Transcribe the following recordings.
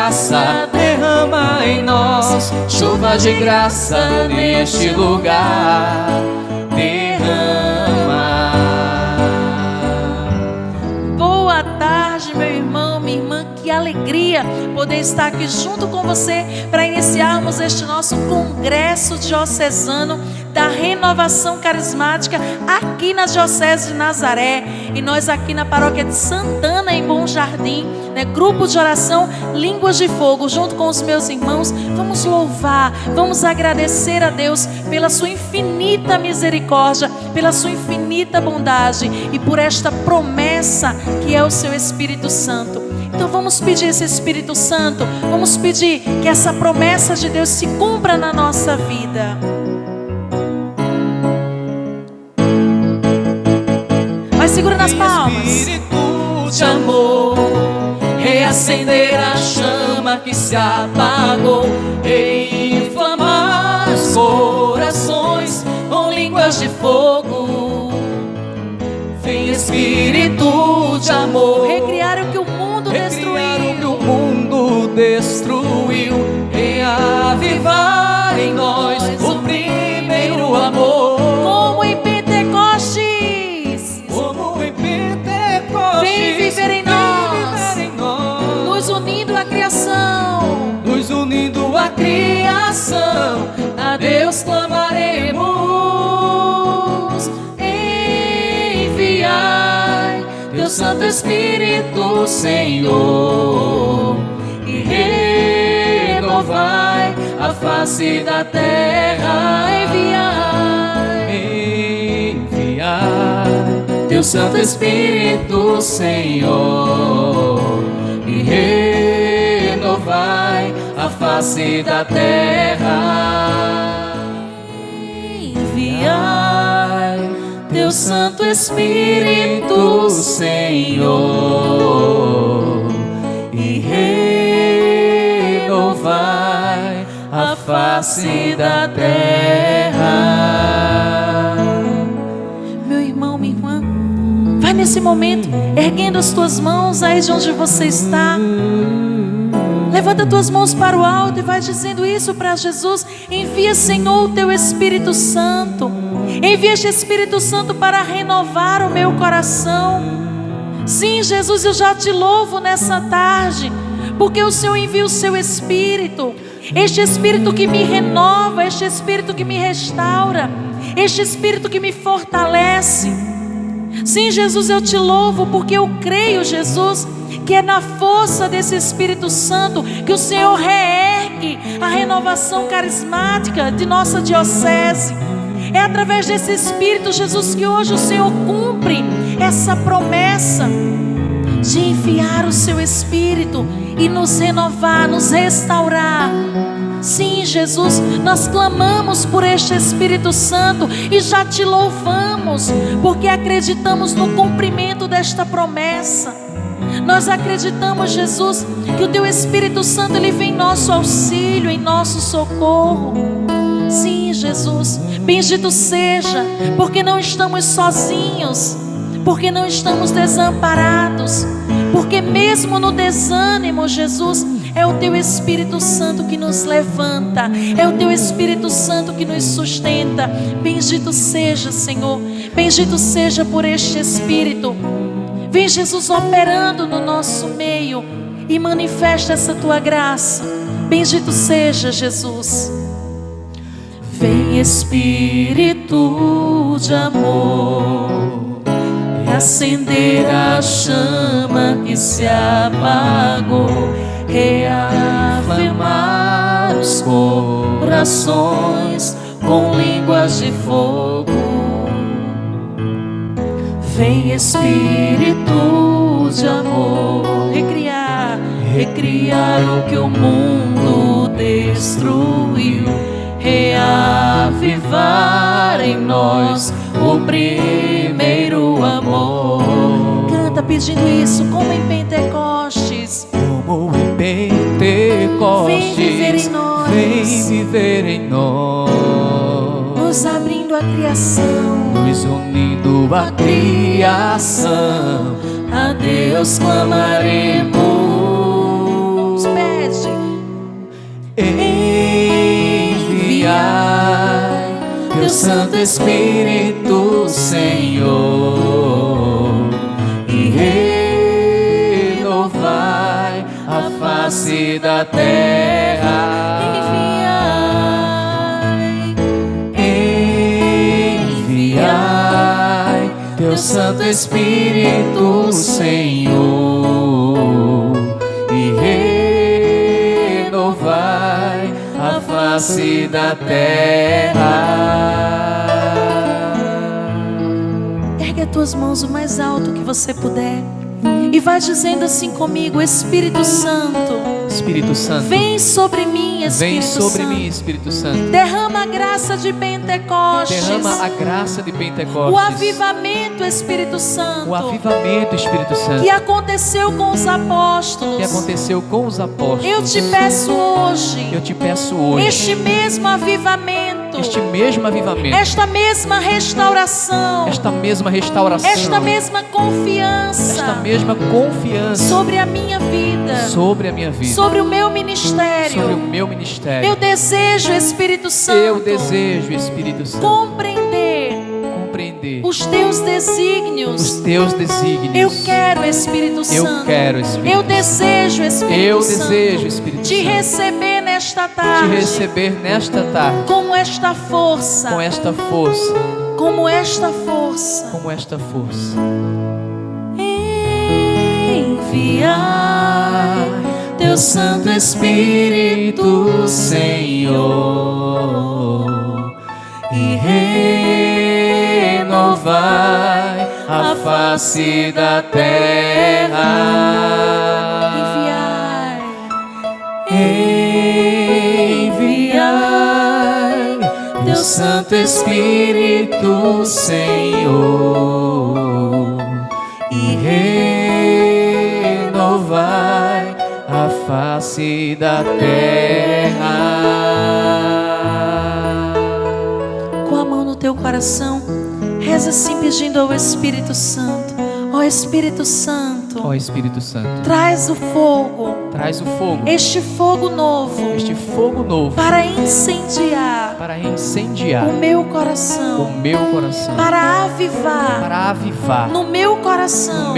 graça derrama em nós, chuva de graça neste lugar, derrama. Boa tarde, meu irmão, minha irmã, que alegria poder estar aqui junto com você para iniciarmos este nosso congresso diocesano da renovação carismática aqui na Diocese de Nazaré, e nós aqui na paróquia de Santana, em Bom Jardim, né, grupo de oração Línguas de Fogo, junto com os meus irmãos, vamos louvar, vamos agradecer a Deus pela sua infinita misericórdia, pela sua infinita bondade e por esta promessa que é o seu Espírito Santo. Então vamos pedir esse Espírito Santo, vamos pedir que essa promessa de Deus se cumpra na nossa vida. Mas segura nas palmas. Espírito de amor, reacender a chama que se apagou, reinflamar os corações com línguas de fogo. Vem Espírito de amor, Recriar o que o mundo destruiu, reavivar em nós o primeiro amor. como em Pentecostes, vem viver em nós, nos unindo à criação, a Deus clamaremos. Enviai teu Santo Espírito, Senhor, e renovai a face da terra. Enviai teu Santo Espírito, Senhor, e renovai a face da terra. Enviai teu Santo Espírito, Senhor, e renovai a face da terra. meu irmão, minha irmã, vai nesse momento erguendo as tuas mãos aí de onde você está. Levanta tuas mãos para o alto e vai dizendo isso para Jesus. Envia, Senhor, o teu Espírito Santo. Envia este Espírito Santo para renovar o meu coração. Sim, Jesus, eu já te louvo nessa tarde, porque o Senhor envia o seu Espírito. Este Espírito que me renova, este Espírito que me restaura, este Espírito que me fortalece. Sim, Jesus, eu te louvo porque eu creio, Jesus, que é na força desse Espírito Santo que o Senhor reergue a renovação carismática de nossa diocese. É através desse Espírito, Jesus, que hoje o Senhor cumpre essa promessa de enviar o seu Espírito e nos renovar, nos restaurar. Sim, Jesus, nós clamamos por este Espírito Santo e já te louvamos, porque acreditamos no cumprimento desta promessa. Nós acreditamos, Jesus, que o teu Espírito Santo, ele vem em nosso auxílio, em nosso socorro. Sim, Jesus, bendito seja, porque não estamos sozinhos, porque não estamos desamparados, porque mesmo no desânimo, Jesus, é o teu Espírito Santo que nos levanta, é o teu Espírito Santo que nos sustenta. Bendito seja, Senhor, bendito seja por este Espírito. Vem, Jesus, operando no nosso meio e manifesta essa tua graça. Bendito seja, Jesus. Vem, Espírito de amor, reacender a chama que se apagou, reafirmar os corações com línguas de fogo. Vem, Espírito de amor, recriar o que o mundo destruiu, reavivar em nós o primeiro amor. Canta pedindo isso, como em Pentecostes. Como em Pentecostes, vem viver em nós, vem viver em nós, nos abrindo a criação, nos unindo à criação. A Deus clamaremos. Pede. Enviai teu Santo Espírito, Senhor, e renovai a face da terra. Enviai teu Santo Espírito, Senhor, e renovai a face da terra. Ergue as tuas mãos o mais alto que você puder e vai dizendo assim comigo: Espírito Santo, Espírito Santo, vem sobre mim, Espírito vem sobre Santo. mim, Espírito Santo. Derrama a graça de Pentecostes. Derrama a graça de Pentecostes. O avivamento, Espírito Santo. O avivamento, Espírito Santo. Que aconteceu com os apóstolos. Que aconteceu com os apóstolos. Eu te peço hoje. Eu te peço hoje. Este mesmo avivamento. Este mesmo avivamento. Esta mesma restauração. Esta mesma restauração. Esta mesma confiança. Esta mesma confiança. Sobre a minha vida. Sobre a minha vida. Sobre o meu ministério. Sobre o meu ministério. Eu desejo, Espírito Santo. Eu desejo, Espírito Santo. Compreender os teus desígnios. Os teus desígnios. Eu quero, Espírito Santo. Eu quero, Espírito Eu desejo, Espírito Eu Santo. desejo, Espírito te Santo. receber nesta tarde. Te receber nesta tarde. Com esta força. Com esta força. Como esta força. Como esta força. Enviai teu Santo Espírito, Senhor, e renovai a face da terra. Enviai teu Santo Espírito, Senhor, e renovai a face da terra. Com a mão no teu coração, reza assim pedindo ao Espírito Santo: ó Espírito Santo, Ó Espírito Santo, traz o fogo, traz o fogo, este fogo novo, este fogo novo, para incendiar o meu coração, o meu coração, para avivar no meu coração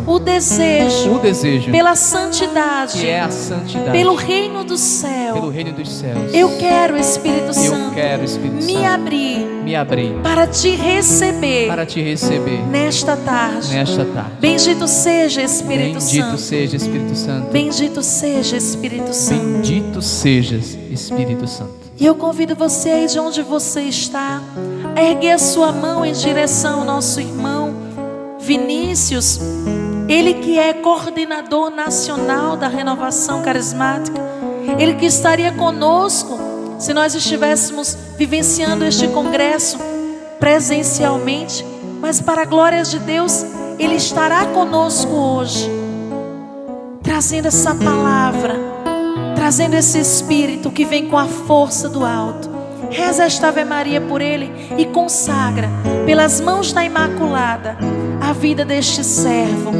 o desejo pela santidade, que é a santidade, pelo reino do céu. pelo reino dos céus. Eu quero, Espírito Santo, Eu quero, Espírito me Santo, abrir me abrir para te receber nesta tarde. Bendito seja, Espírito Bendito Santo. seja, Espírito Santo. Bendito seja, Espírito Santo. Bendito sejas, Espírito Santo. E eu convido você aí de onde você está a erguer a sua mão em direção ao nosso irmão Vinícius, ele que é coordenador nacional da Renovação Carismática, ele que estaria conosco se nós estivéssemos vivenciando este congresso presencialmente, mas para a glória de Deus, ele estará conosco hoje, trazendo essa palavra, trazendo esse Espírito que vem com a força do alto. Reza esta Ave Maria por ele e consagra pelas mãos da Imaculada a vida deste servo.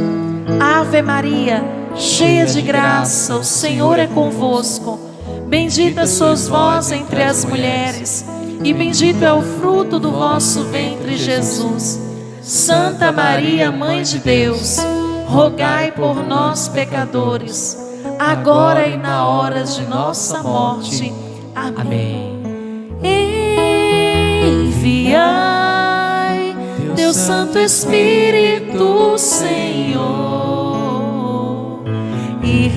Ave Maria, cheia de graça, o Senhor é convosco. Bendita sois vós entre as mulheres, e bendito é o fruto do vosso ventre, Jesus. Santa Maria, Mãe de Deus, rogai por nós, pecadores, agora e na hora de nossa morte. Amém. Enviai teu Santo Espírito, Senhor, e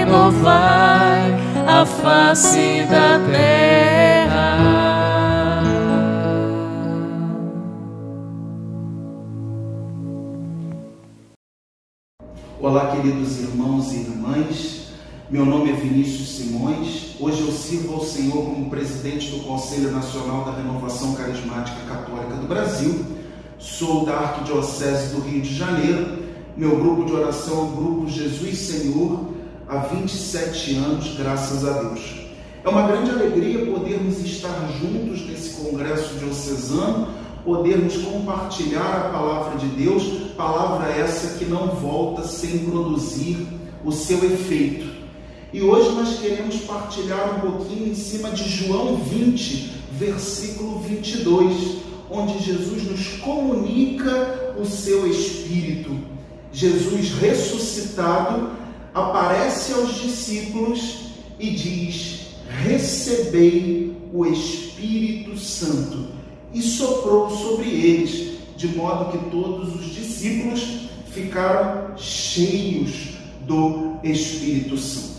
renovai a face da terra. Olá, queridos irmãos e irmãs. Meu nome é Vinícius Simões. Hoje eu sirvo ao Senhor como presidente do Conselho Nacional da Renovação Carismática Católica do Brasil. Sou da Arquidiocese do Rio de Janeiro. Meu grupo de oração é o Grupo Jesus Senhor, há 27 anos, graças a Deus. É uma grande alegria podermos estar juntos nesse congresso diocesano, podermos compartilhar a palavra de Deus, palavra essa que não volta sem produzir o seu efeito. E hoje nós queremos partilhar um pouquinho em cima de João 20, versículo 22, onde Jesus nos comunica o seu Espírito. Jesus ressuscitado aparece aos discípulos e diz: recebei o Espírito Santo, e soprou sobre eles, de modo que todos os discípulos ficaram cheios do Espírito Santo.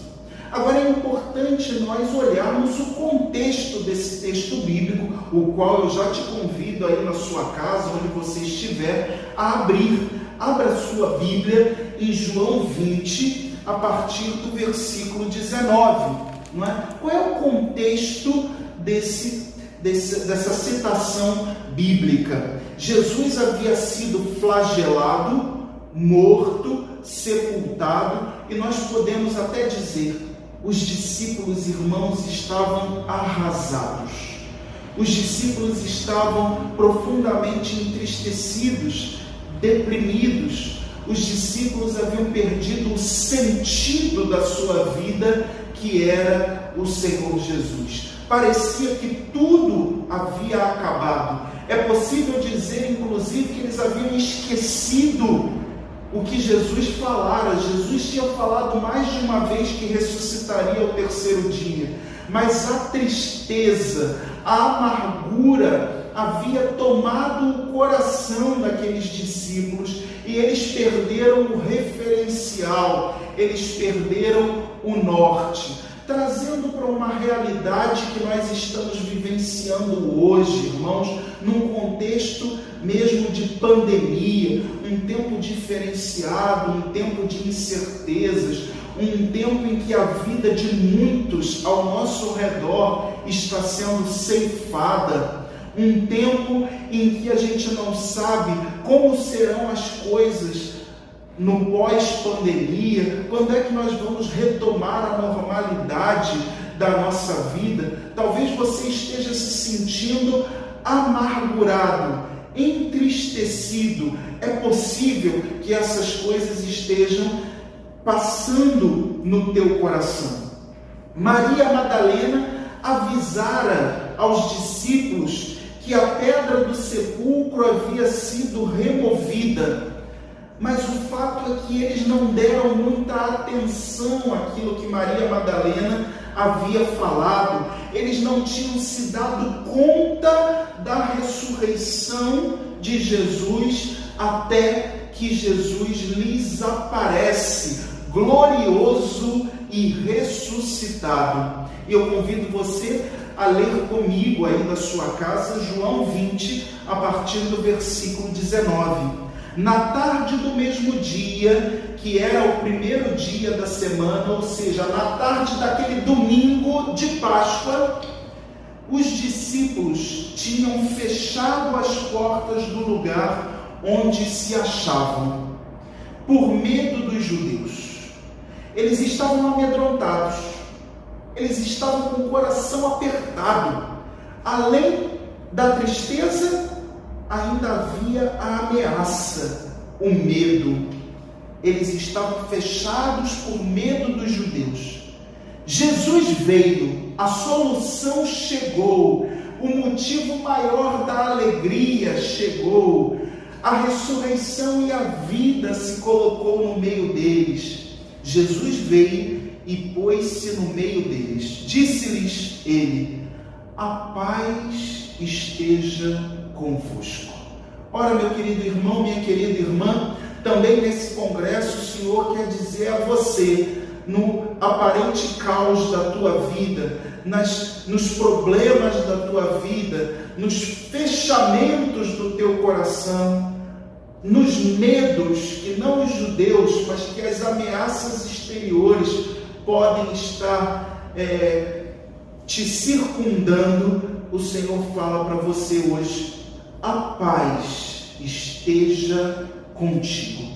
Agora é importante nós olharmos o contexto desse texto bíblico, o qual eu já te convido aí na sua casa, onde você estiver, a abrir. Abra sua Bíblia em João 20, a partir do versículo 19. Não é? Qual é o contexto dessa citação bíblica? Jesus havia sido flagelado, morto, sepultado, e nós podemos até dizer: os discípulos, irmãos, estavam arrasados. Os discípulos estavam profundamente entristecidos, deprimidos. Os discípulos haviam perdido o sentido da sua vida, que era o Senhor Jesus. Parecia que tudo havia acabado. É possível dizer, inclusive, que eles haviam esquecido o que Jesus falara. Jesus tinha falado mais de uma vez que ressuscitaria ao terceiro dia, mas a tristeza, a amargura havia tomado o coração daqueles discípulos, e eles perderam o referencial, eles perderam o norte, trazendo para uma realidade que nós estamos vivenciando hoje, irmãos, num contexto mesmo de pandemia, um tempo diferenciado, um tempo de incertezas, um tempo em que a vida de muitos ao nosso redor está sendo ceifada, um tempo em que a gente não sabe como serão as coisas no pós-pandemia, quando é que nós vamos retomar a normalidade da nossa vida. Talvez você esteja se sentindo amargurado, entristecido. É possível que essas coisas estejam passando no teu coração. Maria Madalena avisara aos discípulos que a pedra do sepulcro havia sido removida, mas o fato é que eles não deram muita atenção àquilo que Maria Madalena havia falado. Eles não tinham se dado conta da ressurreição de Jesus, até que Jesus lhes aparece, glorioso e ressuscitado. E eu convido você a ler comigo aí da sua casa, João 20, a partir do versículo 19. Na tarde do mesmo dia, que era o primeiro dia da semana, ou seja, na tarde daquele domingo de Páscoa, os discípulos tinham fechado as portas do lugar onde se achavam, por medo dos judeus. Eles estavam amedrontados, eles estavam com o coração apertado. Além da tristeza, ainda havia a ameaça, o medo. Eles estavam fechados por medo dos judeus. Jesus veio, a solução chegou, o motivo maior da alegria chegou, a ressurreição e a vida se colocou no meio deles. Jesus veio e pôs-se no meio deles. Disse-lhes ele: a paz esteja convosco. Ora, meu querido irmão, minha querida irmã, também nesse congresso o Senhor quer dizer a você, no aparente caos da tua vida, nos problemas da tua vida, nos fechamentos do teu coração, nos medos que não os judeus, mas que as ameaças exteriores podem estar te circundando, o Senhor fala para você hoje: a paz esteja contigo.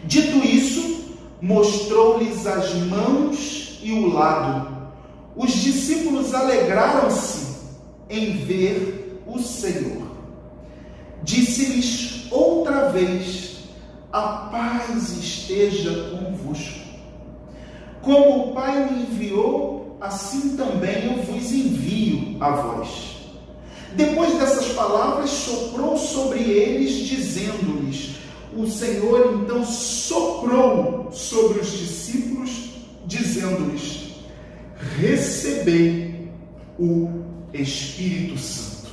Dito isso, mostrou-lhes as mãos e o lado. Os discípulos alegraram-se em ver o Senhor. Disse-lhes outra vez: a paz esteja convosco. Como o Pai me enviou, assim também eu vos envio a vós. Depois dessas palavras, soprou sobre eles, dizendo-lhes, o Senhor então soprou sobre os discípulos, dizendo-lhes, recebei o Espírito Santo.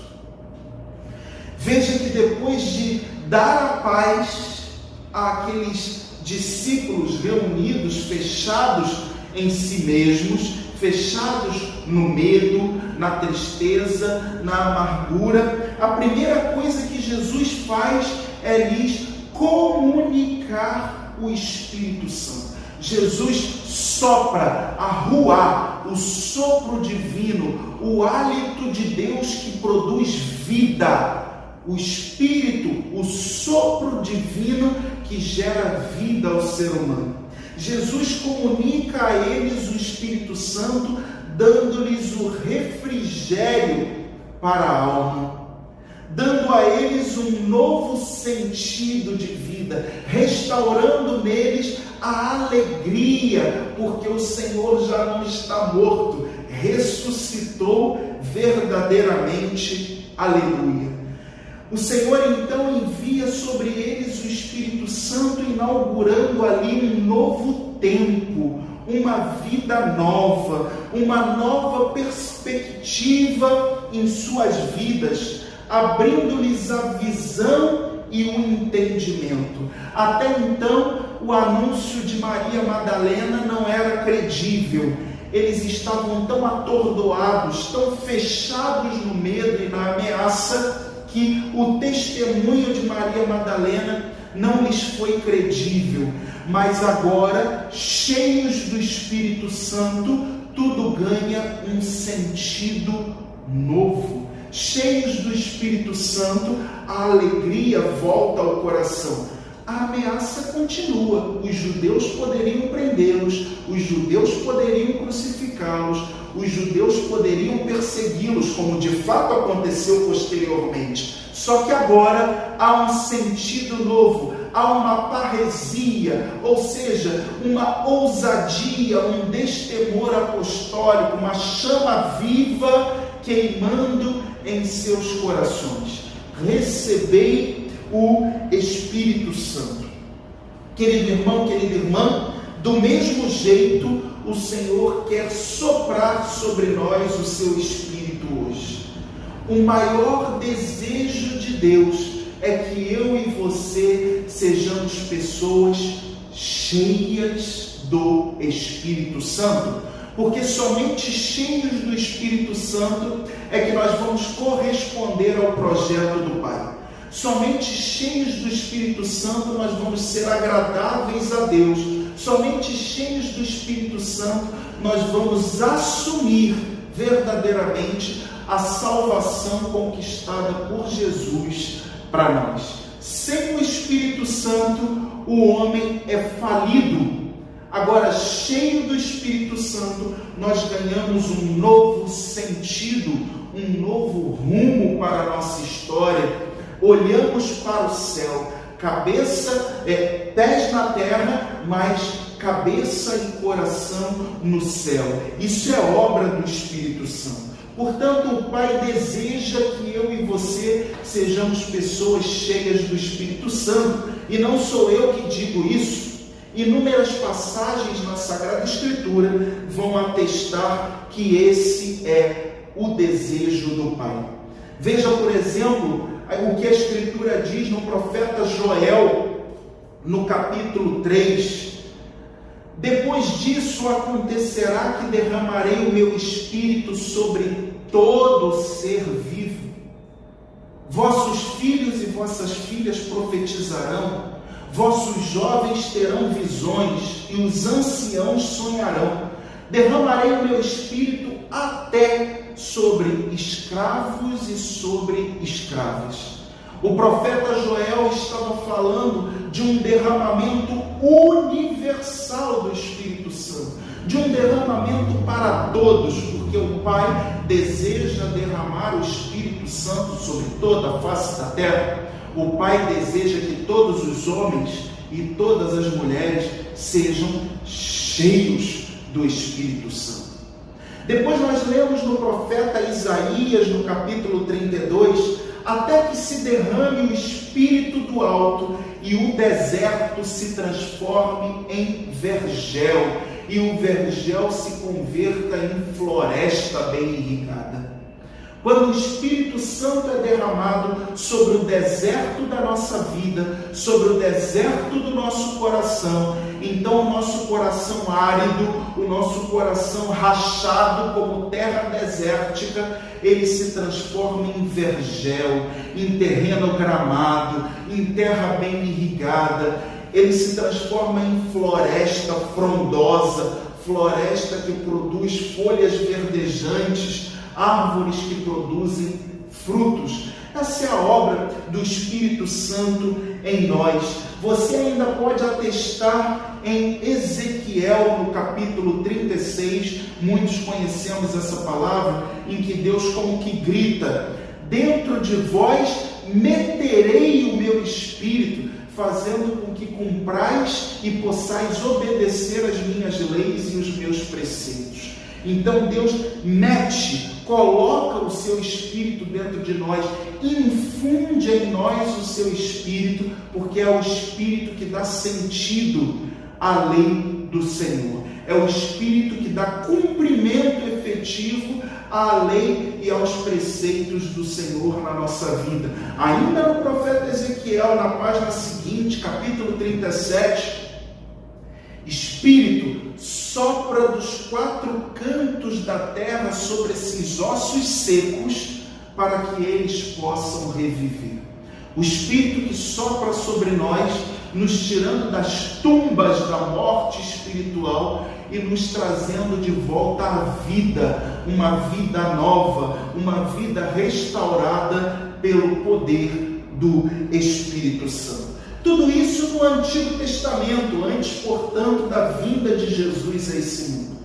Veja que depois de dar a paz àqueles discípulos reunidos, fechados em si mesmos, fechados no medo, na tristeza, na amargura, a primeira coisa que Jesus faz é lhes comunicar o Espírito Santo. Jesus sopra a ruá, o sopro divino, o hálito de Deus que produz vida. O Espírito, o sopro divino que gera vida ao ser humano. Jesus comunica a eles o Espírito Santo, dando-lhes o refrigério para a alma, dando a eles um novo sentido de vida, restaurando neles a alegria, porque o Senhor já não está morto, ressuscitou verdadeiramente. Aleluia. O Senhor então envia sobre eles o Espírito Santo, inaugurando ali um novo tempo, uma vida nova, uma nova perspectiva em suas vidas, abrindo-lhes a visão e o entendimento. Até então, o anúncio de Maria Madalena não era credível. Eles estavam tão atordoados, tão fechados no medo e na ameaça, que o testemunho de Maria Madalena não lhes foi credível. Mas agora, cheios do Espírito Santo, tudo ganha um sentido novo. Cheios do Espírito Santo, a alegria volta ao coração. A ameaça continua. Os judeus poderiam prendê-los, os judeus poderiam crucificá-los, os judeus poderiam persegui-los, como de fato aconteceu posteriormente. Só que agora há um sentido novo, há uma parresia, ou seja, uma ousadia, um destemor apostólico, uma chama viva queimando em seus corações. Recebei o Espírito Santo. Querido irmão, querida irmã, do mesmo jeito, o Senhor quer soprar sobre nós o seu Espírito hoje. O maior desejo de Deus é que eu e você sejamos pessoas cheias do Espírito Santo, porque somente cheios do Espírito Santo é que nós vamos corresponder ao projeto do Pai. Somente cheios do Espírito Santo nós vamos ser agradáveis a Deus. Somente cheios do Espírito Santo nós vamos assumir verdadeiramente a salvação conquistada por Jesus para nós. Sem o Espírito Santo, o homem é falido. Agora, cheio do Espírito Santo, nós ganhamos um novo sentido, um novo rumo para a nossa história. Olhamos para o céu, pés na terra, mas cabeça e coração no céu. Isso é obra do Espírito Santo. Portanto, o Pai deseja que eu e você sejamos pessoas cheias do Espírito Santo. E não sou eu que digo isso. Inúmeras passagens na Sagrada Escritura vão atestar que esse é o desejo do Pai. Veja, por exemplo, o que a Escritura diz no profeta Joel, no capítulo 3. Depois disso acontecerá que derramarei o meu Espírito sobre todo ser vivo. Vossos filhos e vossas filhas profetizarão, vossos jovens terão visões e os anciãos sonharão. Derramarei o meu Espírito até sobre escravos e sobre escravas. O profeta Joel estava falando de um derramamento universal do Espírito Santo, de um derramamento para todos, porque o Pai deseja derramar o Espírito Santo sobre toda a face da terra. O Pai deseja que todos os homens e todas as mulheres sejam cheios do Espírito Santo. Depois nós lemos no profeta Isaías, no capítulo 32, até que se derrame o Espírito do alto e o deserto se transforme em vergel, e o vergel se converta em floresta bem irrigada. Quando o Espírito Santo é derramado sobre o deserto da nossa vida, sobre o deserto do nosso coração, então o nosso coração árido, o nosso coração rachado como terra desértica, ele se transforma em vergel, em terreno gramado, em terra bem irrigada. Ele se transforma em floresta frondosa, floresta que produz folhas verdejantes, árvores que produzem frutos. Essa é a obra do Espírito Santo em nós. Você ainda pode atestar em Ezequiel, no capítulo 36, muitos conhecemos essa palavra, em que Deus como que grita: dentro de vós meterei o meu Espírito, fazendo com que cumprais e possais obedecer as minhas leis e os meus preceitos. Então Deus mete, coloca o seu Espírito dentro de nós, infunde em nós o seu Espírito, porque é o Espírito que dá sentido à lei do Senhor. É o Espírito que dá cumprimento efetivo à lei e aos preceitos do Senhor na nossa vida. Ainda no profeta Ezequiel, na página seguinte, capítulo 37, Espírito sopra dos quatro cantos da terra sobre esses ossos secos, para que eles possam reviver. O Espírito que sopra sobre nós, nos tirando das tumbas da morte espiritual e nos trazendo de volta à vida, uma vida nova, uma vida restaurada pelo poder do Espírito Santo. Tudo isso no Antigo Testamento, antes, portanto, da vinda de Jesus a esse mundo.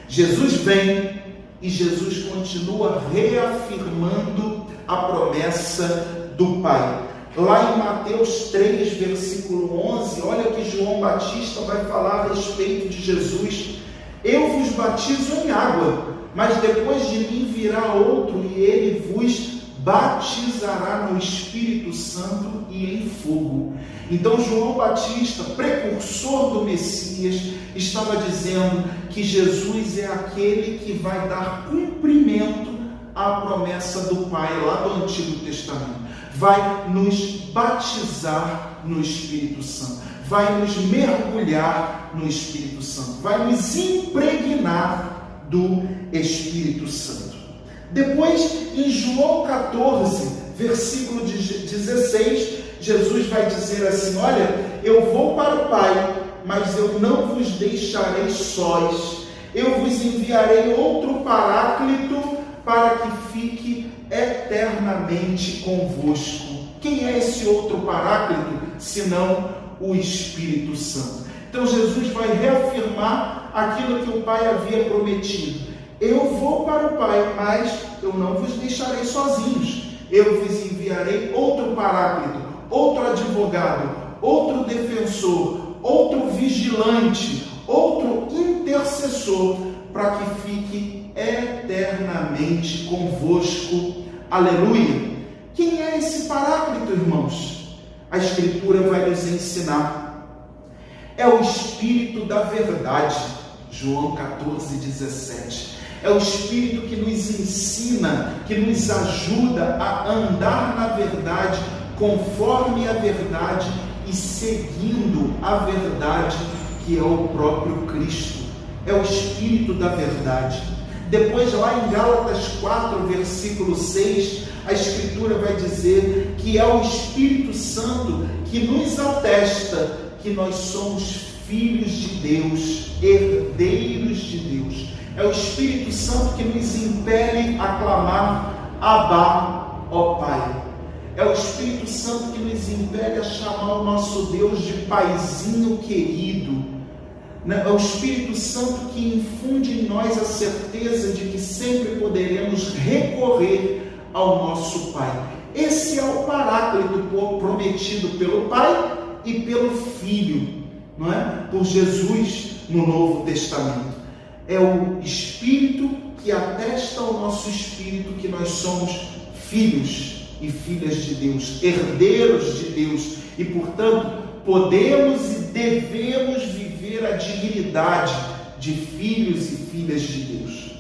Jesus vem e Jesus continua reafirmando a promessa do Pai. Lá em Mateus 3, versículo 11, olha que João Batista vai falar a respeito de Jesus. Eu vos batizo em água, mas depois de mim virá outro, e ele vos batizará no Espírito Santo e em fogo. Então João Batista, precursor do Messias, estava dizendo que Jesus é aquele que vai dar cumprimento à promessa do Pai lá do Antigo Testamento. Vai nos batizar no Espírito Santo, vai nos mergulhar no Espírito Santo, vai nos impregnar do Espírito Santo. Depois, em João 14, versículo 16, Jesus vai dizer assim: olha, eu vou para o Pai, mas eu não vos deixarei sós, eu vos enviarei outro Paráclito para que fique eternamente convosco. Quem é esse outro Paráclito, senão o Espírito Santo? Então Jesus vai reafirmar aquilo que o Pai havia prometido. Eu vou para o Pai, mas eu não vos deixarei sozinhos. Eu vos enviarei outro Paráclito, outro advogado, outro defensor, outro vigilante, outro intercessor, para que fique eternamente convosco. Aleluia! Quem é esse Paráclito, irmãos? A Escritura vai nos ensinar. É o Espírito da verdade. João 14, 17. É o Espírito que nos ensina, que nos ajuda a andar na verdade, conforme a verdade e seguindo a verdade, que é o próprio Cristo. É o Espírito da verdade. Depois, lá em Gálatas 4, versículo 6, a Escritura vai dizer que é o Espírito Santo que nos atesta que nós somos filhos de Deus, herdeiros de Deus. É o Espírito Santo que nos impele a clamar: Abá, ó Pai. É o Espírito Santo que nos impele a chamar o nosso Deus de Paizinho querido. É o Espírito Santo que infunde em nós a certeza de que sempre poderemos recorrer ao nosso Pai. Esse é o Paráclito prometido pelo Pai e pelo Filho, não é? Por Jesus no Novo Testamento. é o Espírito que atesta ao nosso espírito que nós somos filhos e filhas de Deus, herdeiros de Deus, e portanto podemos e devemos viver a dignidade de filhos e filhas de Deus.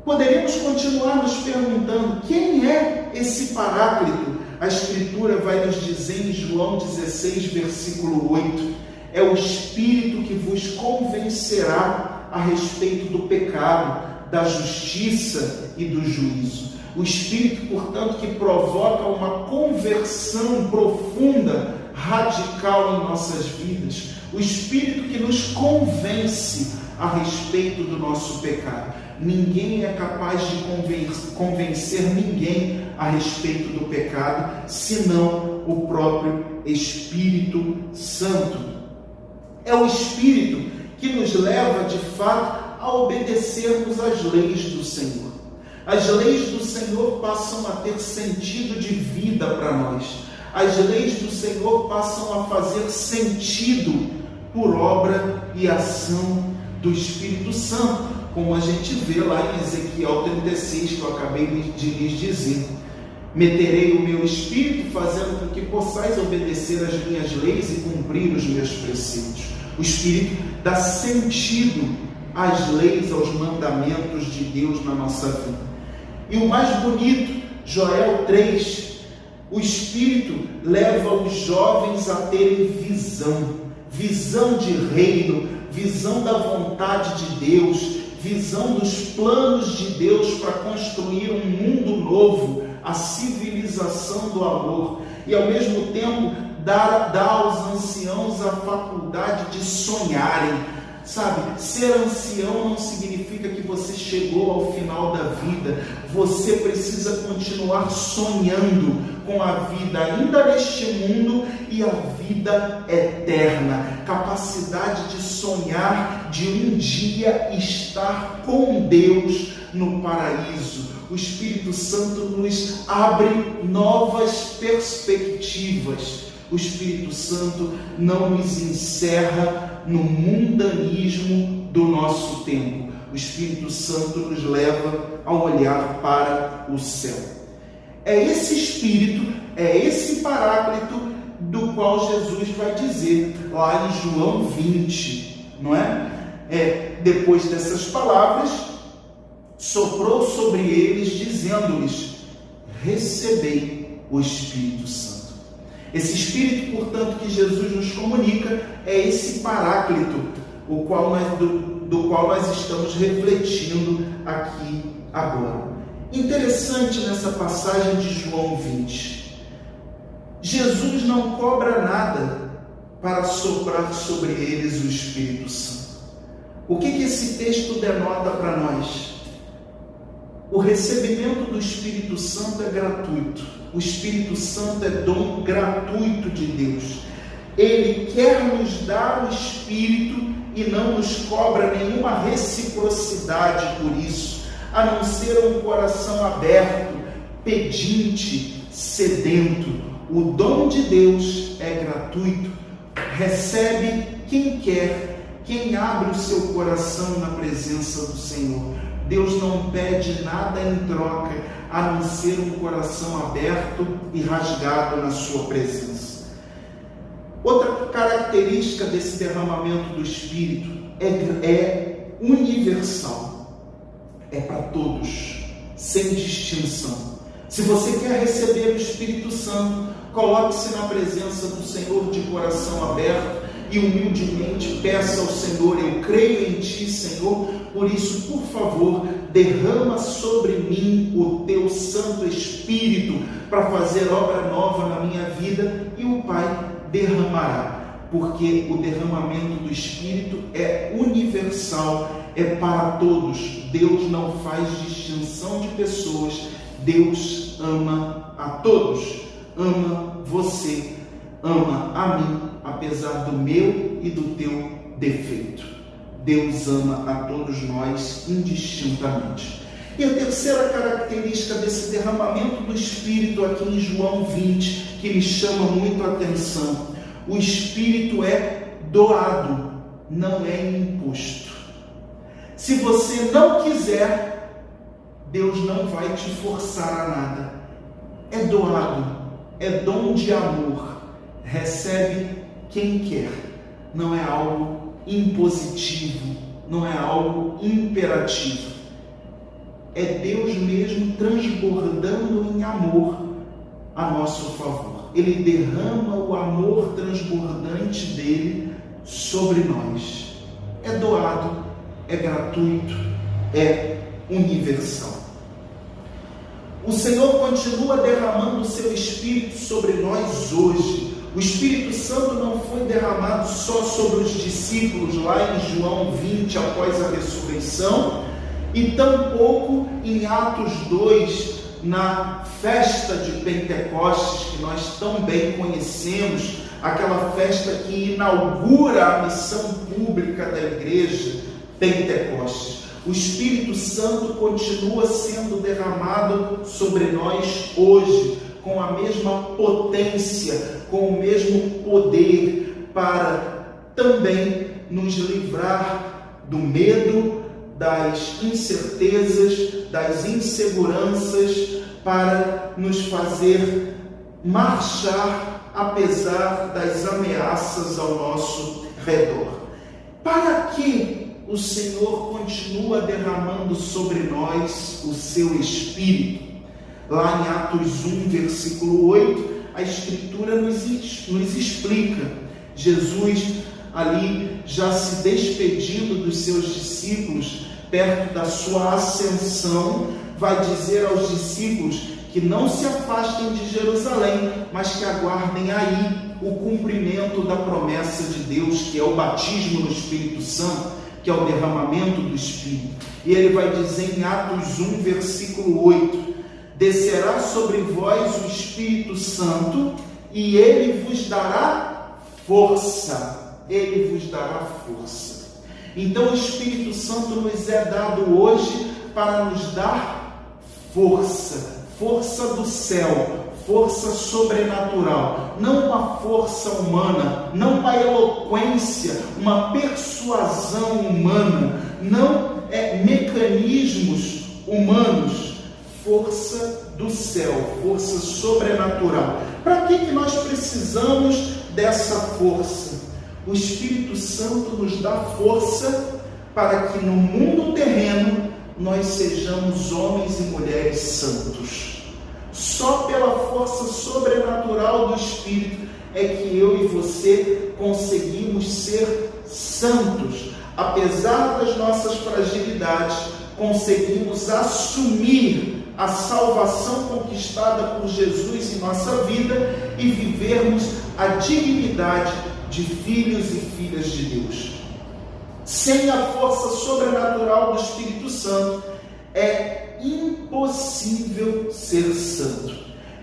Poderíamos continuar nos perguntando: quem é esse Paráclito? A Escritura vai nos dizer em João 16, versículo 8: é o Espírito que vos convencerá a respeito do pecado, da justiça e do juízo. O Espírito, portanto, que provoca uma conversão profunda, radical em nossas vidas. O Espírito que nos convence a respeito do nosso pecado. Ninguém é capaz de convencer ninguém a respeito do pecado, senão o próprio Espírito Santo. É o Espírito que nos leva, de fato, a obedecermos às leis do Senhor. As leis do Senhor passam a ter sentido de vida para nós. As leis do Senhor passam a fazer sentido por obra e ação do Espírito Santo, como a gente vê lá em Ezequiel 36, que eu acabei de lhes dizer. Meterei o meu Espírito, fazendo com que possais obedecer às minhas leis e cumprir os meus preceitos. O Espírito dá sentido às leis, aos mandamentos de Deus na nossa vida. E o mais bonito, Joel 3, o Espírito leva os jovens a terem visão de reino, visão da vontade de Deus, visão dos planos de Deus para construir um mundo novo, a civilização do amor, e ao mesmo tempo dá aos anciãos a faculdade de sonharem. Sabe, ser ancião não significa que você chegou ao final da vida. Você precisa continuar sonhando com a vida ainda neste mundo e a vida eterna. Capacidade de sonhar de um dia estar com Deus no paraíso. O Espírito Santo nos abre novas perspectivas. O Espírito Santo não nos encerra no mundanismo do nosso tempo. O Espírito Santo nos leva a olhar para o céu. É esse Espírito, é esse Paráclito do qual Jesus vai dizer lá em João 20, não é? Depois dessas palavras, soprou sobre eles, dizendo-lhes: recebei o Espírito Santo. Esse Espírito, portanto, que Jesus nos comunica, é esse Paráclito, do qual nós estamos refletindo aqui agora. Interessante nessa passagem de João 20. Jesus não cobra nada para soprar sobre eles o Espírito Santo. O que esse texto denota para nós? O recebimento do Espírito Santo é gratuito. O Espírito Santo é dom gratuito de Deus. Ele quer nos dar o Espírito e não nos cobra nenhuma reciprocidade por isso, a não ser um coração aberto, pedinte, sedento. O dom de Deus é gratuito. Recebe quem quer, quem abre o seu coração na presença do Senhor. Deus não pede nada em troca, a não ser um coração aberto e rasgado na sua presença. Outra característica desse derramamento do Espírito é universal. É para todos, sem distinção. Se você quer receber o Espírito Santo, coloque-se na presença do Senhor de coração aberto e humildemente peça ao Senhor: eu creio em Ti, Senhor, por isso, por favor, derrama sobre mim o Teu Santo Espírito para fazer obra nova na minha vida, e o Pai derramará, porque o derramamento do Espírito é universal, é para todos. Deus não faz distinção de pessoas, Deus ama a todos, ama você, ama a mim, apesar do meu e do teu defeito. Deus ama a todos nós indistintamente. E a terceira característica desse derramamento do Espírito aqui em João 20, que me chama muito a atenção: o Espírito é doado, não é imposto. Se você não quiser, Deus não vai te forçar a nada. É doado, é dom de amor. Recebe quem quer. Não é algo impositivo, não é algo imperativo. É Deus mesmo transbordando em amor a nosso favor. Ele derrama o amor transbordante dele sobre nós. É doado, é gratuito, é universal. O Senhor continua derramando o seu Espírito sobre nós hoje. O Espírito Santo não foi derramado só sobre os discípulos lá em João 20 após a ressurreição, e tampouco em Atos 2 na festa de Pentecostes, que nós tão bem conhecemos, aquela festa que inaugura a missão pública da igreja, Pentecostes. O Espírito Santo continua sendo derramado sobre nós hoje, com a mesma potência, com o mesmo poder, para também nos livrar do medo, das incertezas, das inseguranças, para nos fazer marchar apesar das ameaças ao nosso redor. Para que o Senhor continua derramando sobre nós o seu Espírito? Lá em Atos 1, versículo 8, a Escritura nos explica. Jesus ali já se despedindo dos seus discípulos, perto da sua ascensão, vai dizer aos discípulos que não se afastem de Jerusalém, mas que aguardem aí o cumprimento da promessa de Deus, que é o batismo no Espírito Santo, que é o derramamento do Espírito. E ele vai dizer em Atos 1, versículo 8, descerá sobre vós o Espírito Santo e ele vos dará força. Ele vos dará força. Então o Espírito Santo nos é dado hoje para nos dar força. Força do céu, força sobrenatural, não uma força humana, não uma eloquência, uma persuasão humana, não mecanismos humanos, força do céu, força sobrenatural. Para que nós precisamos dessa força? O Espírito Santo nos dá força para que no mundo terreno nós sejamos homens e mulheres santos. Só pela força sobrenatural do Espírito é que eu e você conseguimos ser santos. Apesar das nossas fragilidades, conseguimos assumir a salvação conquistada por Jesus em nossa vida e vivermos a dignidade de filhos e filhas de Deus. Sem a força sobrenatural do Espírito Santo, é impossível ser santo.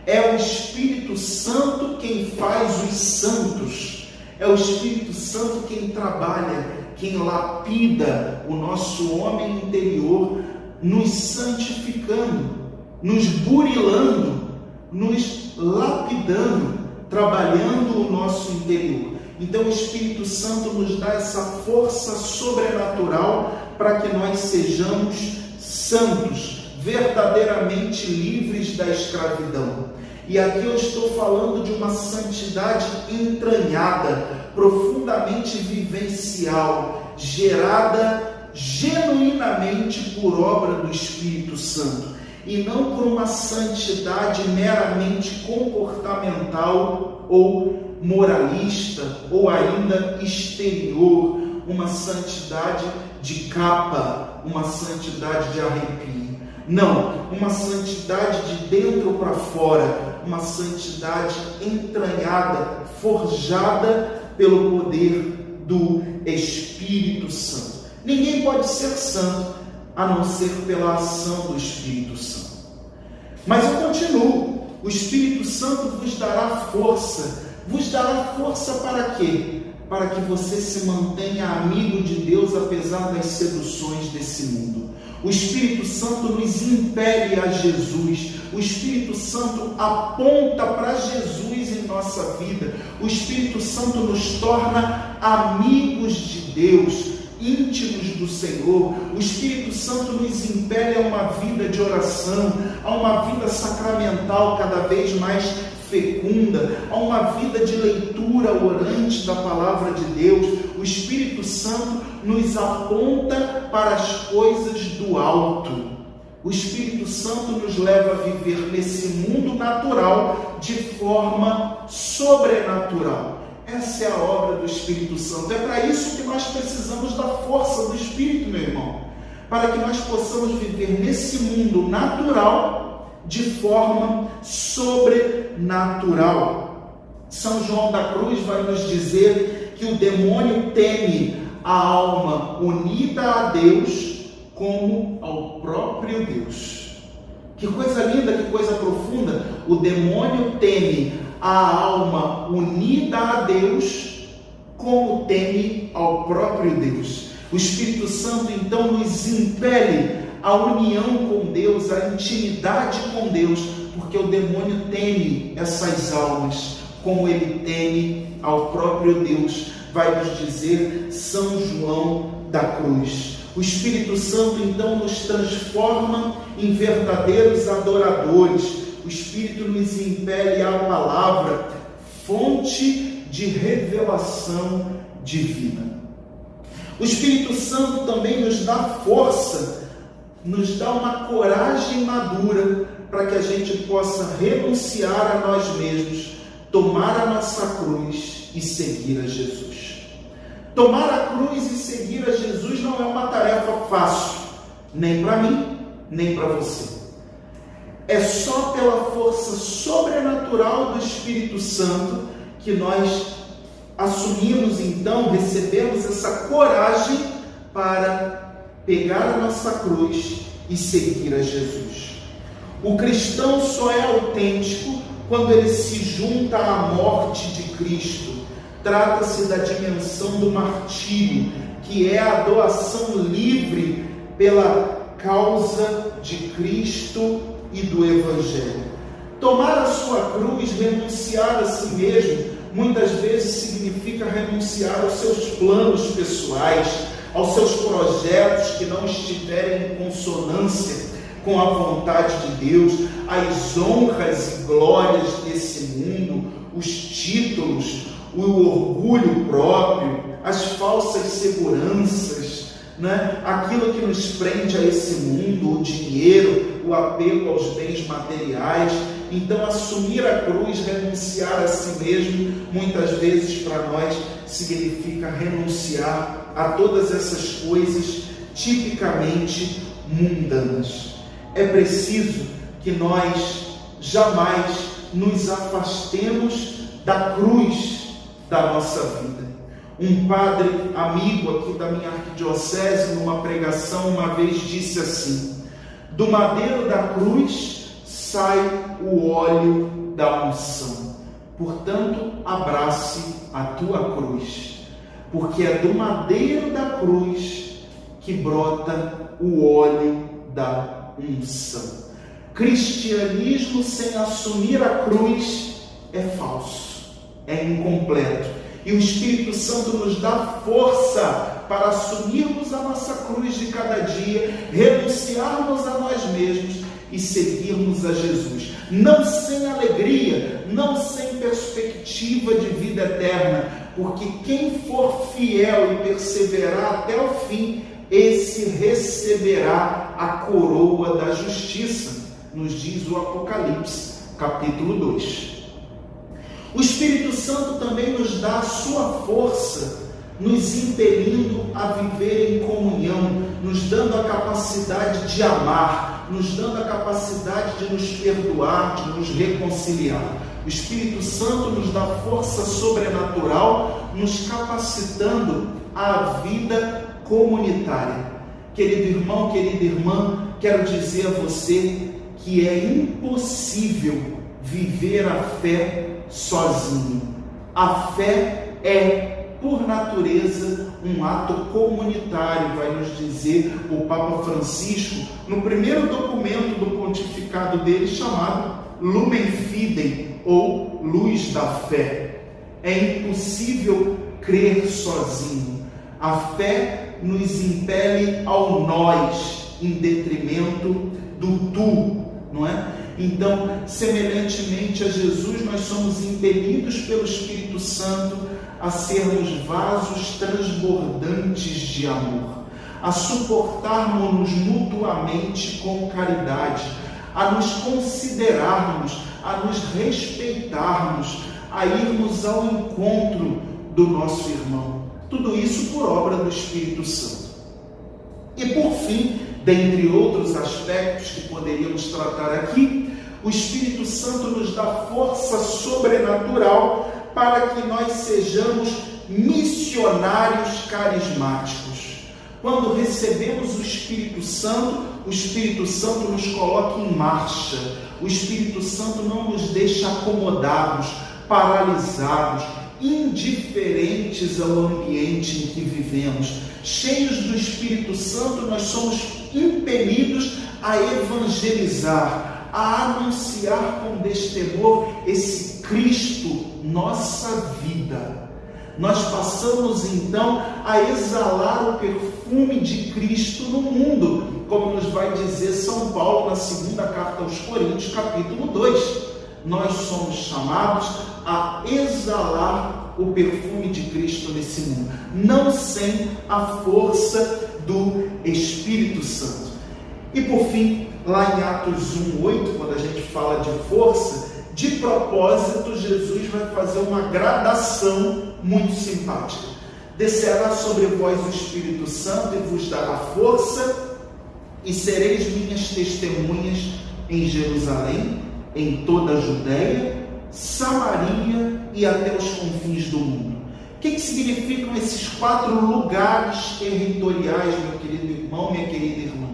É o Espírito Santo quem faz os santos. É o Espírito Santo quem trabalha, quem lapida o nosso homem interior, nos santificando, nos burilando, nos lapidando, trabalhando o nosso interior. Então o Espírito Santo nos dá essa força sobrenatural para que nós sejamos santos, verdadeiramente livres da escravidão. E aqui eu estou falando de uma santidade entranhada, profundamente vivencial, gerada genuinamente por obra do Espírito Santo, e não por uma santidade meramente comportamental ou moralista, ou ainda exterior, uma santidade de capa, uma santidade de arrepio. Não, uma santidade de dentro para fora, uma santidade entranhada, forjada pelo poder do Espírito Santo. Ninguém pode ser santo a não ser pela ação do Espírito Santo. Mas eu continuo. O Espírito Santo vos dará força. Vos dará força para quê? Para que você se mantenha amigo de Deus apesar das seduções desse mundo. O Espírito Santo nos impele a Jesus. O Espírito Santo aponta para Jesus em nossa vida. O Espírito Santo nos torna amigos de Deus. íntimos do Senhor. O Espírito Santo nos impele a uma vida de oração, a uma vida sacramental cada vez mais fecunda, a uma vida de leitura orante da palavra de Deus. O Espírito Santo nos aponta para as coisas do alto. O Espírito Santo nos leva a viver nesse mundo natural de forma sobrenatural. Essa é a obra do Espírito Santo. É para isso que nós precisamos da força do Espírito, meu irmão, para que nós possamos viver nesse mundo natural de forma sobrenatural. São João da Cruz vai nos dizer que o demônio teme a alma unida a Deus como ao próprio Deus. Que coisa linda, que coisa profunda. O demônio teme a alma unida a Deus como teme ao próprio Deus. O Espírito Santo então nos impele a união com Deus, a intimidade com Deus, porque o demônio teme essas almas como ele teme ao próprio Deus. Vai nos dizer São João da Cruz. O Espírito Santo então nos transforma em verdadeiros adoradores. O Espírito nos impele à palavra, fonte de revelação divina. O Espírito Santo também nos dá força, nos dá uma coragem madura para que a gente possa renunciar a nós mesmos, tomar a nossa cruz e seguir a Jesus. Tomar a cruz e seguir a Jesus não é uma tarefa fácil, nem para mim, nem para você. É só pela força sobrenatural do Espírito Santo que nós assumimos, então, recebemos essa coragem para pegar a nossa cruz e seguir a Jesus. O cristão só é autêntico quando ele se junta à morte de Cristo. Trata-se da dimensão do martírio, que é a doação livre pela causa de Cristo e do Evangelho. Tomar a sua cruz, renunciar a si mesmo, muitas vezes significa renunciar aos seus planos pessoais, aos seus projetos que não estiverem em consonância com a vontade de Deus, as honras e glórias desse mundo, os títulos, o orgulho próprio, as falsas seguranças, né? Aquilo que nos prende a esse mundo, o dinheiro, o apego aos bens materiais. Então, assumir a cruz, renunciar a si mesmo, muitas vezes para nós significa renunciar a todas essas coisas tipicamente mundanas. É preciso que nós jamais nos afastemos da cruz da nossa vida. Um padre amigo aqui da minha arquidiocese, numa pregação, uma vez disse assim: do madeiro da cruz sai o óleo da unção. Portanto, abrace a tua cruz, porque é do madeiro da cruz que brota o óleo da unção. Cristianismo sem assumir a cruz é falso, é incompleto. E o Espírito Santo nos dá força para assumirmos a nossa cruz de cada dia, renunciarmos a nós mesmos e seguirmos a Jesus. Não sem alegria, não sem perspectiva de vida eterna, porque quem for fiel e perseverar até o fim, esse receberá a coroa da justiça, nos diz o Apocalipse, capítulo 2. O Espírito Santo também nos dá a sua força, nos impelindo a viver em comunhão, nos dando a capacidade de amar, nos dando a capacidade de nos perdoar, de nos reconciliar. O Espírito Santo nos dá força sobrenatural, nos capacitando à vida comunitária. Querido irmão, querida irmã, quero dizer a você que é impossível viver a fé sozinho. A fé é, por natureza, um ato comunitário, vai nos dizer o Papa Francisco, no primeiro documento do pontificado dele, chamado Lumen Fidei, ou Luz da Fé. É impossível crer sozinho. A fé nos impele ao nós, em detrimento do tu, não é? Então, semelhantemente a Jesus, nós somos impelidos pelo Espírito Santo a sermos vasos transbordantes de amor, a suportarmos-nos mutuamente com caridade, a nos considerarmos, a nos respeitarmos, a irmos ao encontro do nosso irmão. Tudo isso por obra do Espírito Santo. E por fim, dentre outros aspectos que poderíamos tratar aqui, o Espírito Santo nos dá força sobrenatural para que nós sejamos missionários carismáticos. Quando recebemos o Espírito Santo nos coloca em marcha. O Espírito Santo não nos deixa acomodados, paralisados, indiferentes ao ambiente em que vivemos. Cheios do Espírito Santo, nós somos impelidos a evangelizar, a anunciar com destemor esse Cristo, nossa vida. Nós passamos então a exalar o perfume de Cristo no mundo, como nos vai dizer São Paulo na segunda carta aos Coríntios, capítulo 2. Nós somos chamados a exalar o perfume de Cristo nesse mundo, não sem a força do Espírito Santo. E por fim, lá em Atos 1:8, quando a gente fala de força, de propósito, Jesus vai fazer uma gradação muito simpática. Descerá sobre vós o Espírito Santo e vos dará força, e sereis minhas testemunhas em Jerusalém, em toda a Judéia, Samaria e até os confins do mundo. O que significam esses 4 lugares territoriais, meu querido irmão, minha querida irmã?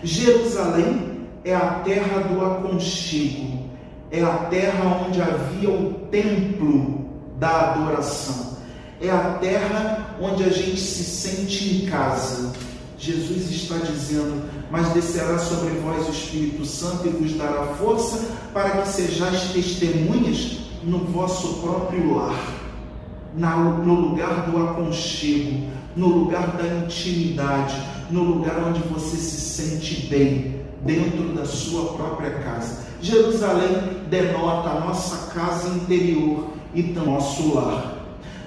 Jerusalém é a terra do aconchego, é a terra onde havia o templo da adoração, é a terra onde a gente se sente em casa. Jesus está dizendo: mas descerá sobre vós o Espírito Santo e vos dará força para que sejais testemunhas no vosso próprio lar, no lugar do aconchego, no lugar da intimidade, no lugar onde você se sente bem, dentro da sua própria casa. Jerusalém denota a nossa casa interior e nosso lar.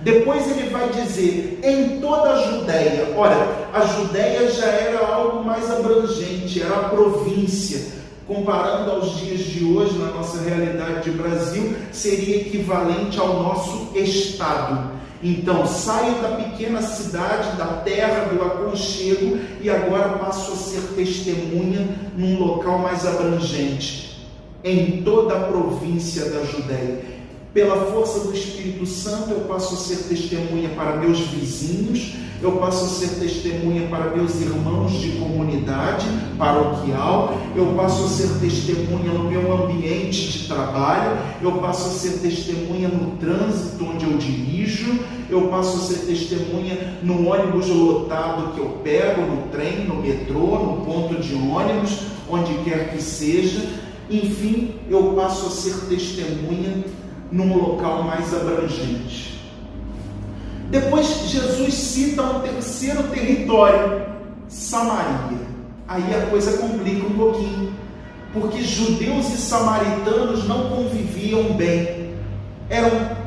Depois ele vai dizer, em toda a Judéia. Ora, a Judéia já era algo mais abrangente, era a província. Comparando aos dias de hoje, na nossa realidade de Brasil, seria equivalente ao nosso estado. Então, saio da pequena cidade, da terra do aconchego, e agora passo a ser testemunha num local mais abrangente, em toda a província da Judéia. Pela força do Espírito Santo, eu passo a ser testemunha para meus vizinhos, eu passo a ser testemunha para meus irmãos de comunidade paroquial, eu passo a ser testemunha no meu ambiente de trabalho, eu passo a ser testemunha no trânsito onde eu dirijo, eu passo a ser testemunha no ônibus lotado que eu pego, no trem, no metrô, no ponto de ônibus, onde quer que seja. Enfim, eu passo a ser testemunha num local mais abrangente. Depois Jesus cita um terceiro território, Samaria. Aí a coisa complica um pouquinho, porque judeus e samaritanos não conviviam bem. Eram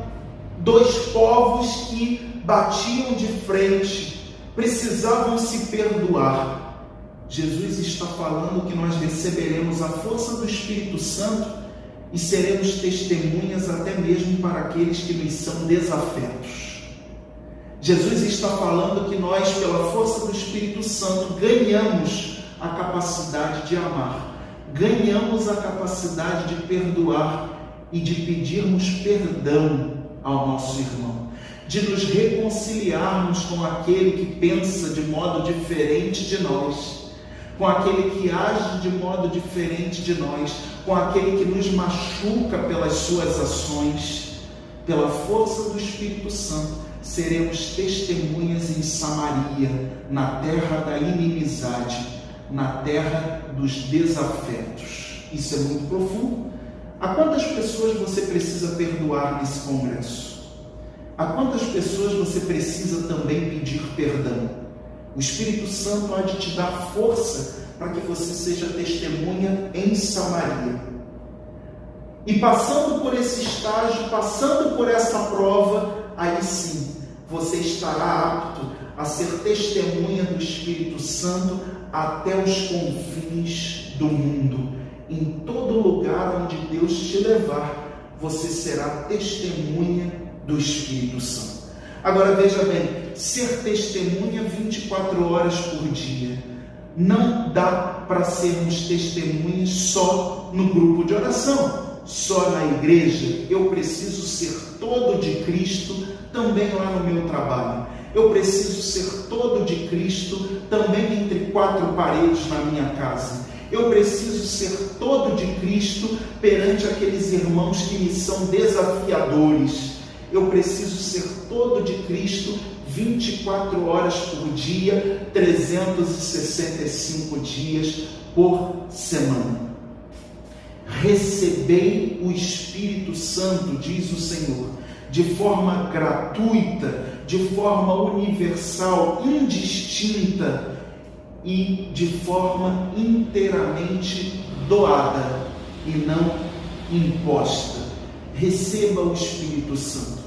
2 povos que batiam de frente, precisavam se perdoar. Jesus está falando que nós receberemos a força do Espírito Santo e seremos testemunhas até mesmo para aqueles que nos são desafetos. Jesus está falando que nós, pela força do Espírito Santo, ganhamos a capacidade de amar, ganhamos a capacidade de perdoar e de pedirmos perdão ao nosso irmão, de nos reconciliarmos com aquele que pensa de modo diferente de nós, com aquele que age de modo diferente de nós, com aquele que nos machuca pelas suas ações. Pela força do Espírito Santo, seremos testemunhas em Samaria, na terra da inimizade, na terra dos desafetos. Isso é muito profundo. A quantas pessoas você precisa perdoar nesse congresso? A quantas pessoas você precisa também pedir perdão? O Espírito Santo há de te dar força para que você seja testemunha em Samaria. E passando por esse estágio, passando por essa prova, aí sim, você estará apto a ser testemunha do Espírito Santo até os confins do mundo. Em todo lugar onde Deus te levar, você será testemunha do Espírito Santo. Agora veja bem, ser testemunha 24 horas por dia. Não dá para sermos testemunhas só no grupo de oração, só na igreja. Eu preciso ser todo de Cristo também lá no meu trabalho. Eu preciso ser todo de Cristo também entre quatro paredes na minha casa. Eu preciso ser todo de Cristo perante aqueles irmãos que me são desafiadores. Eu preciso ser todo de Cristo 24 horas por dia, 365 dias por semana. Recebei o Espírito Santo, diz o Senhor, de forma gratuita, de forma universal, indistinta e de forma inteiramente doada e não imposta. Receba o Espírito Santo.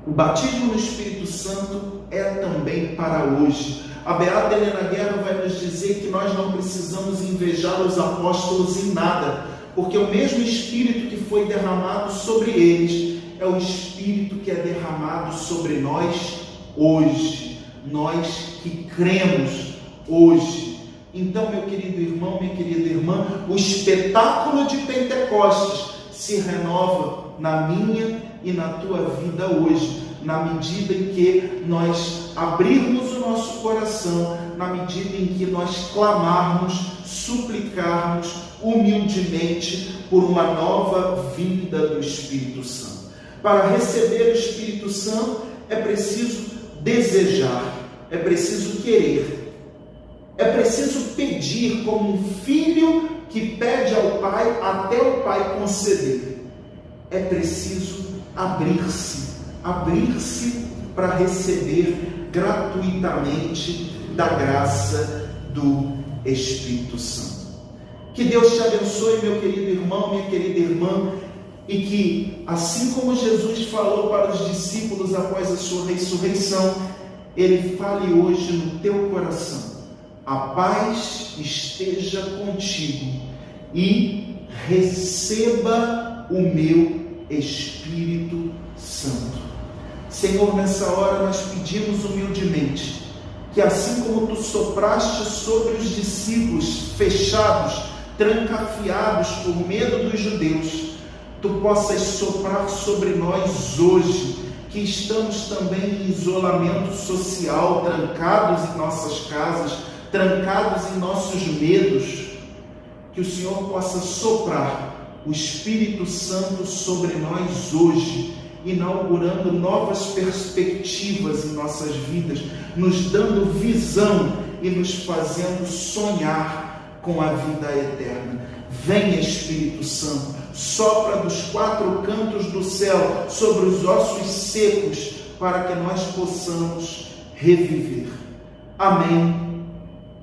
O batismo no Espírito Santo é também para hoje. A beata Helena Guerra vai nos dizer que nós não precisamos invejar os apóstolos em nada, porque o mesmo Espírito que foi derramado sobre eles é o Espírito que é derramado sobre nós hoje, nós que cremos hoje. Então, meu querido irmão, minha querida irmã, o espetáculo de Pentecostes se renova na minha e na tua vida hoje, na medida em que nós abrirmos o nosso coração, na medida em que nós clamarmos, suplicarmos humildemente por uma nova vinda do Espírito Santo. Para receber o Espírito Santo é preciso desejar, é preciso querer, é preciso pedir como um filho que pede ao Pai até o Pai conceder. É preciso abrir-se para receber gratuitamente da graça do Espírito Santo. Que Deus te abençoe, meu querido irmão, minha querida irmã, e que, assim como Jesus falou para os discípulos após a sua ressurreição, Ele fale hoje no teu coração. A paz esteja contigo e receba o meu Espírito Santo. Senhor, nessa hora nós pedimos humildemente que, assim como Tu sopraste sobre os discípulos fechados, trancafiados por medo dos judeus, Tu possas soprar sobre nós hoje, que estamos também em isolamento social, trancados em nossas casas, trancados em nossos medos, que o Senhor possa soprar o Espírito Santo sobre nós hoje, inaugurando novas perspectivas em nossas vidas, nos dando visão e nos fazendo sonhar com a vida eterna. Venha, Espírito Santo, sopra dos quatro cantos do céu sobre os ossos secos, para que nós possamos reviver. Amém.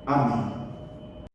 Amém.